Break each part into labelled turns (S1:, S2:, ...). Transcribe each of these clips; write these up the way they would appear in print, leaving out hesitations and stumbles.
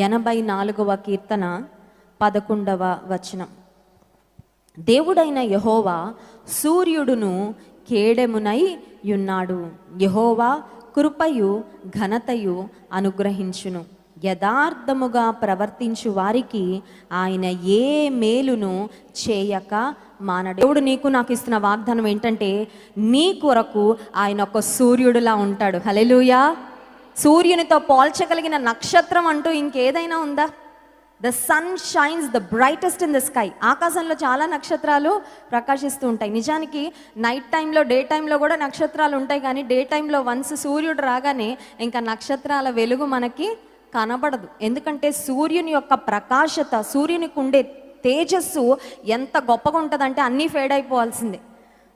S1: 84వ కీర్తన 11వ వచనం. దేవుడైన యెహోవా సూర్యుడును కేడెమునై యున్నాడు. యెహోవా కృపయు ఘనతయు అనుగ్రహించును. యథార్థముగా ప్రవర్తించు వారికి ఆయన ఏ మేలును చేయక మానడు. దేవుడు నీకు నాకు ఇస్తున్న వాగ్దానం ఏంటంటే, నీ కొరకు ఆయన ఒక సూర్యుడులా ఉంటాడు. హల్లెలూయా. సూర్యునితో పోల్చగలిగిన నక్షత్రం అంటూ ఇంకేదైనా ఉందా? The sun shines the brightest in the sky. ఆకాశంలో చాలా నక్షత్రాలు ప్రకాశిస్తూ ఉంటాయి. నిజానికి నైట్ టైంలో, డే టైంలో కూడా నక్షత్రాలు ఉంటాయి, కానీ డే టైంలో వన్స్ సూర్యుడు రాగానే ఇంకా నక్షత్రాల వెలుగు మనకి కనబడదు. ఎందుకంటే సూర్యుని యొక్క ప్రకాశత, సూర్యునికి ఉండే తేజస్సు ఎంత గొప్పగా ఉంటుందంటే అన్నీ ఫేడ్ అయిపోవాల్సిందే.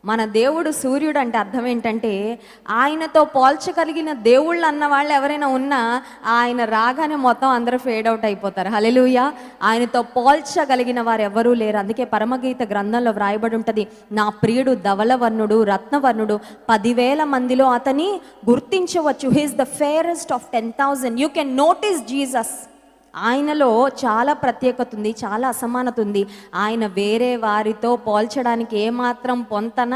S1: మన దేవుడు సూర్యుడు అంటే అర్థం ఏంటంటే, ఆయనతో పోల్చగలిగిన దేవుళ్ళు అన్న వాళ్ళు ఎవరైనా ఉన్నా ఆయన రాగానే మొత్తం అందరూ ఫేడ్ అవుట్ అయిపోతారు. హల్లెలూయా. ఆయనతో పోల్చగలిగిన వారు ఎవరూ లేరు. అందుకే పరమగీత గ్రంథంలో వ్రాయబడి ఉంటుంది, నా ప్రియుడు ధవలవర్ణుడు, రత్నవర్ణుడు, 10,000 మందిలో అతని గుర్తించవచ్చు. He is the fairest of 10,000. You can notice Jesus. ఆయనలో చాలా ప్రత్యేకత ఉంది, చాలా అసమానత ఉంది. ఆయన వేరే వారితో పోల్చడానికి ఏమాత్రం పొంతన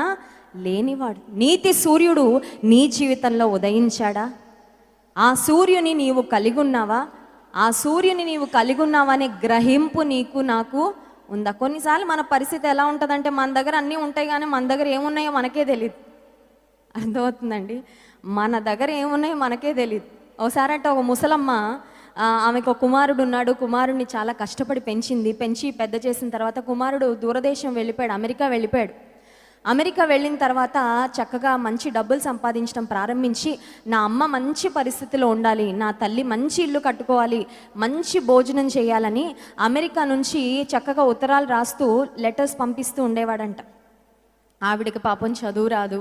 S1: లేనివాడు. నీతి సూర్యుడు నీ జీవితంలో ఉదయించాడా? ఆ సూర్యుని నీవు కలిగి ఉన్నావా? ఆ సూర్యుని నీవు కలిగి ఉన్నావనే గ్రహింపు నీకు నాకు ఉందా? కొన్నిసార్లు మన పరిస్థితి ఎలా ఉంటుందంటే, మన దగ్గర అన్నీ ఉంటాయి కానీ మన దగ్గర ఏమున్నాయో మనకే తెలియదు. అర్థమవుతుందండి? మన దగ్గర ఏమున్నాయో మనకే తెలియదు. ఒకసారంటే ఒక ముసలమ్మ, ఆమెకు ఒక కుమారుడు ఉన్నాడు. కుమారుడిని చాలా కష్టపడి పెంచి పెద్ద చేసిన తర్వాత కుమారుడు దూరదేశం వెళ్ళిపోయాడు, అమెరికా వెళ్ళిపోయాడు. అమెరికా వెళ్ళిన తర్వాత చక్కగా మంచి డబ్బులు సంపాదించడం ప్రారంభించి, నా అమ్మ మంచి పరిస్థితిలో ఉండాలి, నా తల్లి మంచి ఇల్లు కట్టుకోవాలి, మంచి భోజనం చేయాలని అమెరికా నుంచి చక్కగా ఉత్తరాలు రాస్తూ లెటర్స్ పంపిస్తూ ఉండేవాడంట. ఆవిడకి పాపం చదువు రాదు,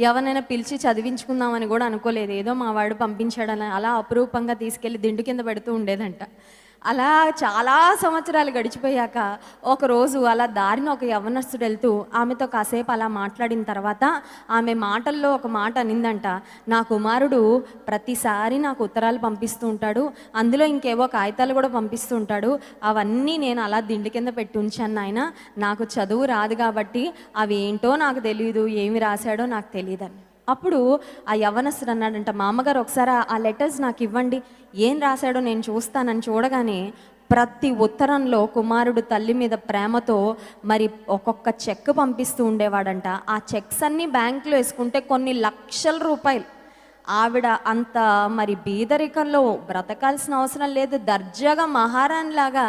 S1: ఎవరినైనా పిలిచి చదివించుకుందామని కూడా అనుకోలేదు. ఏదో మా వాడు పంపించాడని అలా అపురూపంగా తీసుకెళ్ళి దిండు కింద పెడుతూ ఉండేదంట. అలా చాలా సంవత్సరాలు గడిచిపోయాక ఒకరోజు అలా దారిన ఒక యవ్వనస్తుడు వెళ్తూ ఆమెతో కాసేపు అలా మాట్లాడిన తర్వాత ఆమె మాటల్లో ఒక మాట అనిందంట, నా కుమారుడు ప్రతిసారి నాకు ఉత్తరాలు పంపిస్తూ ఉంటాడు, అందులో ఇంకేవో కాగితాలు కూడా పంపిస్తూ ఉంటాడు, అవన్నీ నేను అలా దిండు కింద పెట్టి ఉంచాను నాయన, నాకు చదువు రాదు కాబట్టి అవి ఏంటో నాకు తెలియదు, ఏమి రాశాడో నాకు తెలియదని. అప్పుడు ఆ యవ్వనస్తుడు అన్నాడంట, మా అమ్మగారు ఒకసారి ఆ లెటర్స్ నాకు ఇవ్వండి, ఏం రాశాడో నేను చూస్తానని చూడగానే ప్రతి ఉత్తరంలో కుమారుడు తల్లి మీద ప్రేమతో మరి ఒక్కొక్క చెక్ పంపిస్తూ ఉండేవాడంట. ఆ చెక్స్ అన్నీ బ్యాంకులో వేసుకుంటే కొన్ని లక్షల రూపాయలు. ఆవిడ అంత మరి బీదరికంలో బ్రతకాల్సిన అవసరం లేదు, దర్జాగా మహారాణిలాగా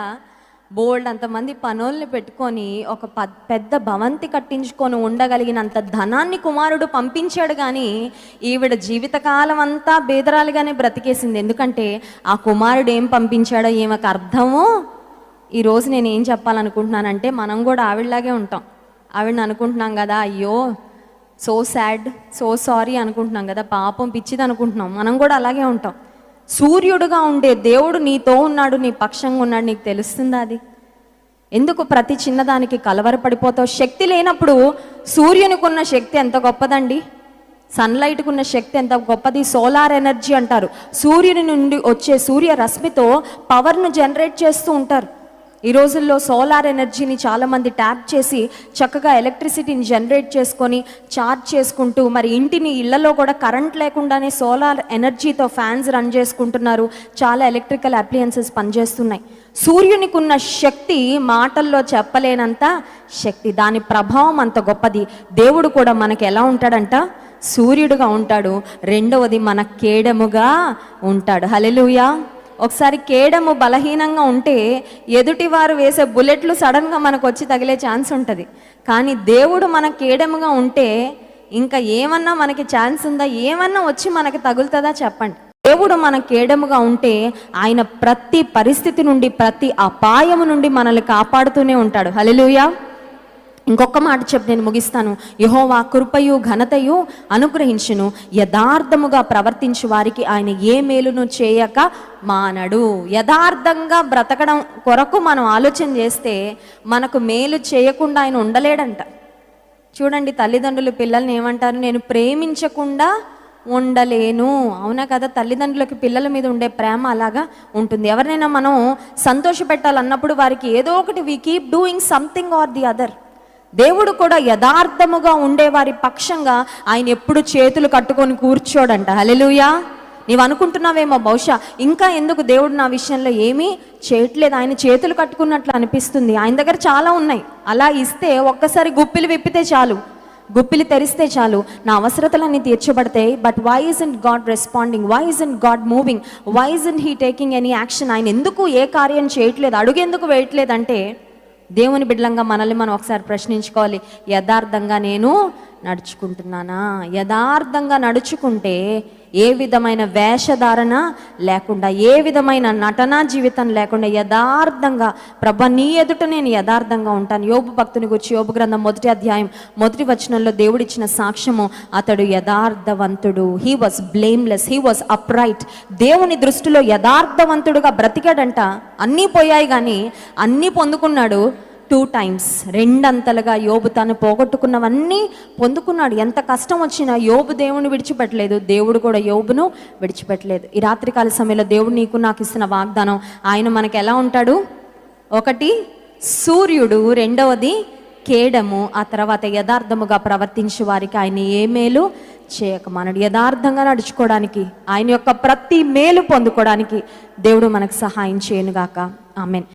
S1: బోల్డ్ అంతమంది పనుల్ని పెట్టుకొని ఒక పెద్ద భవంతి కట్టించుకొని ఉండగలిగినంత ధనాన్ని కుమారుడు పంపించాడు. కానీ ఈవిడ జీవితకాలం అంతా బేదరాలుగానే బ్రతికేసింది. ఎందుకంటే ఆ కుమారుడు ఏం పంపించాడో ఈమెకు అర్థమో. ఈరోజు నేను ఏం చెప్పాలనుకుంటున్నానంటే, మనం కూడా ఆవిడలాగే ఉంటాం. ఆవిడని అనుకుంటున్నాం కదా, అయ్యో సో సాడ్, సో సారీ అనుకుంటున్నాం కదా, పాపం పిచ్చిది అనుకుంటున్నాం. మనం కూడా అలాగే ఉంటాం. సూర్యుడుగా ఉండే దేవుడు నీతో ఉన్నాడు, నీ పక్షంగా ఉన్నాడు, నీకు తెలుస్తుందా? అది ఎందుకు ప్రతి చిన్నదానికి కలవరపడిపోతావు? శక్తి లేనప్పుడు సూర్యునికి ఉన్న శక్తి ఎంత గొప్పదండి, సన్లైట్కి ఉన్న శక్తి ఎంత గొప్పది. సోలార్ ఎనర్జీ అంటారు. సూర్యుని నుండి వచ్చే సూర్య రశ్మితో పవర్ను జనరేట్ చేస్తూ ఉంటారు. ఈ రోజుల్లో సోలార్ ఎనర్జీని చాలామంది ట్యాప్ చేసి చక్కగా ఎలక్ట్రిసిటీని జనరేట్ చేసుకొని ఛార్జ్ చేసుకుంటూ, మరి ఇంటిని ఇళ్లలో కూడా కరెంట్ లేకుండానే సోలార్ ఎనర్జీతో ఫ్యాన్స్ రన్ చేసుకుంటున్నారు. చాలా ఎలక్ట్రికల్ అప్లయన్సెస్ పనిచేస్తున్నాయి. సూర్యునికి ఉన్న శక్తి మాటల్లో చెప్పలేనంత శక్తి, దాని ప్రభావం అంత గొప్పది. దేవుడు కూడా మనకి ఎలా ఉంటాడంట? సూర్యుడుగా ఉంటాడు. రెండవది మన కేడముగా ఉంటాడు. హల్లెలూయా. ఒకసారి కేడము బలహీనంగా ఉంటే ఎదుటివారు వేసే బుల్లెట్లు సడన్గా మనకు వచ్చి తగిలే ఛాన్స్ ఉంటుంది. కానీ దేవుడు మన కేడముగా ఉంటే ఇంకా ఏమన్నా మనకి ఛాన్స్ ఉందా? ఏమన్నా వచ్చి మనకి తగులుతుందా? చెప్పండి. దేవుడు మన కేడముగా ఉంటే ఆయన ప్రతి పరిస్థితి నుండి, ప్రతి అపాయము నుండి మనల్ని కాపాడుతూనే ఉంటాడు. హల్లెలూయా. ఇంకొక మాట చెప్పి నేను ముగిస్తాను. యెహోవా కృపయు ఘనతయు అనుగ్రహించును. యథార్థముగా ప్రవర్తించు వారికి ఆయన ఏ మేలును చేయక మానడు. యథార్థంగా బ్రతకడం కొరకు మనం ఆలోచన చేస్తే మనకు మేలు చేయకుండా ఆయన ఉండలేడంట. చూడండి, తల్లిదండ్రులు పిల్లల్ని ఏమంటారు? నేను ప్రేమించకుండా ఉండలేను. అవునా కదా? తల్లిదండ్రులకి పిల్లల మీద ఉండే ప్రేమ అలాగా ఉంటుంది. ఎవరినైనా మనం సంతోష పెట్టాలన్నప్పుడు వారికి ఏదో ఒకటి we keep doing something or the other. దేవుడు కూడా యథార్థముగా ఉండే వారి పక్షంగా ఆయన ఎప్పుడు చేతులు కట్టుకొని కూర్చోడంట. హల్లెలూయా. నీవు అనుకుంటున్నావేమో బహుశా ఇంకా ఎందుకు దేవుడు నా విషయంలో ఏమీ చేయట్లేదు, ఆయన చేతులు కట్టుకున్నట్లు అనిపిస్తుంది. ఆయన దగ్గర చాలా ఉన్నాయి. అలా ఇస్తే ఒక్కసారి గుప్పిలు విప్పితే చాలు, గుప్పిలి తెరిస్తే చాలు, నా అవసరతలన్నీ తీర్చబడతాయి. But why isn't God responding? Why isn't God moving? Why isn't he taking any action? ఆయన ఎందుకు ఏ కార్యం చేయట్లేదు, అడుగు ఎందుకు వేయట్లేదంటే దేవుని బిడ్డలంగా మనల్ని మనం ఒకసారి ప్రశ్నించుకోవాలి. యథార్థంగా నేను నడుచుకుంటున్నానా? యథార్థంగా నడుచుకుంటే ఏ విధమైన వేషధారణ లేకుండా, ఏ విధమైన నటనా జీవితం లేకుండా యథార్థంగా, ప్రభా నీ ఎదుట నేను యథార్థంగా ఉంటాను. యోబు భక్తుని గురించి యోబు గ్రంథం 1వ అధ్యాయం 1వ వచనంలో దేవుడిచ్చిన సాక్ష్యము, అతడు యథార్థవంతుడు. He was blameless, he was upright. దేవుని దృష్టిలో యథార్థవంతుడుగా బ్రతికాడంట. అన్నీ పోయాయి కానీ అన్నీ పొందుకున్నాడు 2 times, రెండంతలుగా. యోబు తను పోగొట్టుకున్నవన్నీ పొందుకున్నాడు. ఎంత కష్టం వచ్చినా యోబు దేవుని విడిచిపెట్టలేదు, దేవుడు కూడా యోబును విడిచిపెట్టలేదు. ఈ రాత్రికాల సమయంలో దేవుడు నీకు నాకు ఇస్తున్న వాగ్దానం, ఆయన మనకు ఎలా ఉంటాడు? ఒకటి సూర్యుడు, రెండవది కేడము, ఆ తర్వాత యథార్థముగా ప్రవర్తించే వారికి ఆయన ఏ మేలు చేయక మనడు. యథార్థంగా నడుచుకోవడానికి, ఆయన యొక్క ప్రతి మేలు పొందుకోవడానికి దేవుడు మనకు సహాయం చేయనుగాక. ఆమేన్.